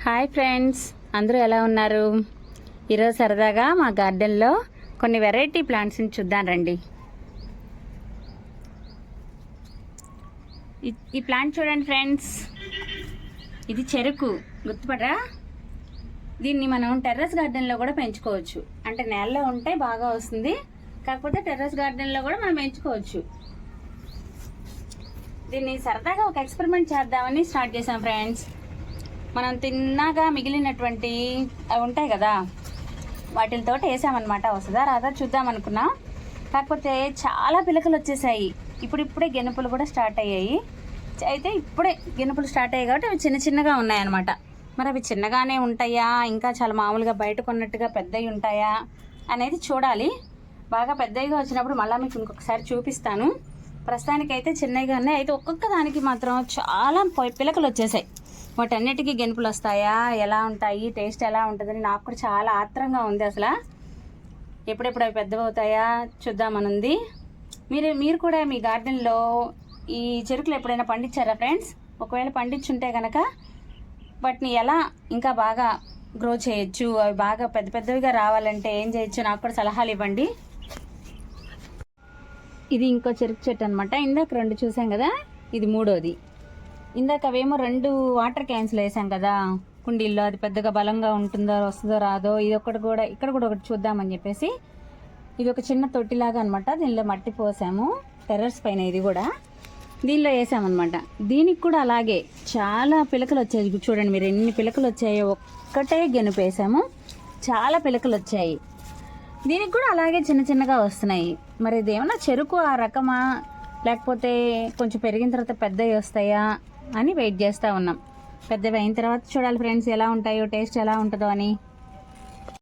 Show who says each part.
Speaker 1: Hi friends, అందరూ ఎలా ఉన్నారు? ఈరోజు సరదాగా మా గార్డెన్లో కొన్ని వెరైటీ ప్లాంట్స్ని చూద్దాం రండి. ఈ ప్లాంట్ చూడండి ఫ్రెండ్స్, ఇది చెరుకు, గుర్తుపడరా? దీన్ని మనం టెర్రస్ గార్డెన్లో కూడా పెంచుకోవచ్చు. అంటే నేలలో ఉంటే బాగా వస్తుంది, కాకపోతే టెర్రస్ గార్డెన్లో కూడా మనం పెంచుకోవచ్చు. దీన్ని సరదాగా ఒక ఎక్స్పెరిమెంట్ చేద్దామని స్టార్ట్ చేసాం ఫ్రెండ్స్. మనం తిన్నాగా మిగిలినటువంటి అవి ఉంటాయి కదా, వాటితో వేసామన్నమాట. వస్తుందా రాదా చూద్దాం అనుకున్నా, కాకపోతే చాలా పిలకలు వచ్చేసాయి. ఇప్పుడిప్పుడే గెనుపులు కూడా స్టార్ట్ అయ్యాయి. అయితే ఇప్పుడే గెనుపులు స్టార్ట్ అయ్యాయి కాబట్టి అవి చిన్న చిన్నగా ఉన్నాయన్నమాట. మరి అవి చిన్నగానే ఉంటాయా, ఇంకా చాలా మామూలుగా బయట కొన్నట్టుగా పెద్దవి ఉంటాయా అనేది చూడాలి. బాగా పెద్దవిగా వచ్చినప్పుడు మళ్ళీ మీకు ఇంకొకసారి చూపిస్తాను. ప్రస్తుతానికైతే చిన్నగా ఉన్నాయి. అయితే ఒక్కొక్క దానికి మాత్రం చాలా పిలకలు వచ్చేసాయి. వాటన్నిటికీ గెనుపులు వస్తాయా, ఎలా ఉంటాయి, టేస్ట్ ఎలా ఉంటుందని నాకు కూడా చాలా ఆత్రంగా ఉంది. అసలు ఎప్పుడెప్పుడు అవి పెద్దవి అవుతాయా చూద్దామనుంది. మీరు కూడా మీ గార్డెన్లో ఈ చెరుకులు ఎప్పుడైనా పండించారా ఫ్రెండ్స్? ఒకవేళ పండించుంటే కనుక వాటిని ఎలా ఇంకా బాగా గ్రో చేయొచ్చు, అవి బాగా పెద్ద పెద్దవిగా రావాలంటే ఏం చేయొచ్చు, నాకు కూడా సలహాలు ఇవ్వండి. ఇది ఇంకో చెరుకు చెట్టు అనమాట. ఇందాక 2 చూసాం కదా, ఇది 3వది. ఇందాక అవేమో 2 వాటర్ క్యాన్స్లో వేసాం కదా కుండీల్లో, అది పెద్దగా బలంగా ఉంటుందో వస్తుందో రాదో. ఇది ఒకటి కూడా, ఇక్కడ కూడా ఒకటి చూద్దామని చెప్పేసి ఇది ఒక చిన్న తొట్టిలాగా అనమాట. దీనిలో మట్టి పోసాము, టెర్రస్ పైన ఇది కూడా దీనిలో వేసామన్నమాట. దీనికి కూడా అలాగే చాలా పిలకలు వచ్చాయి. చూడండి మీరు ఎన్ని పిలకలు వచ్చాయో. ఒక్కటే గెనుపు వేసాము, చాలా పిలకలు వచ్చాయి. దీనికి కూడా అలాగే చిన్న చిన్నగా వస్తున్నాయి. మరి ఇదేమన్నా చెరుకు ఆ రకమా, లేకపోతే కొంచెం పెరిగిన తర్వాత పెద్దవి వస్తాయా అని వెయిట్ చేస్తూ ఉన్నాం. పెద్దవి అయిన తర్వాత చూడాలి ఫ్రెండ్స్, ఎలా ఉంటాయో, టేస్ట్ ఎలా ఉంటుందో అని.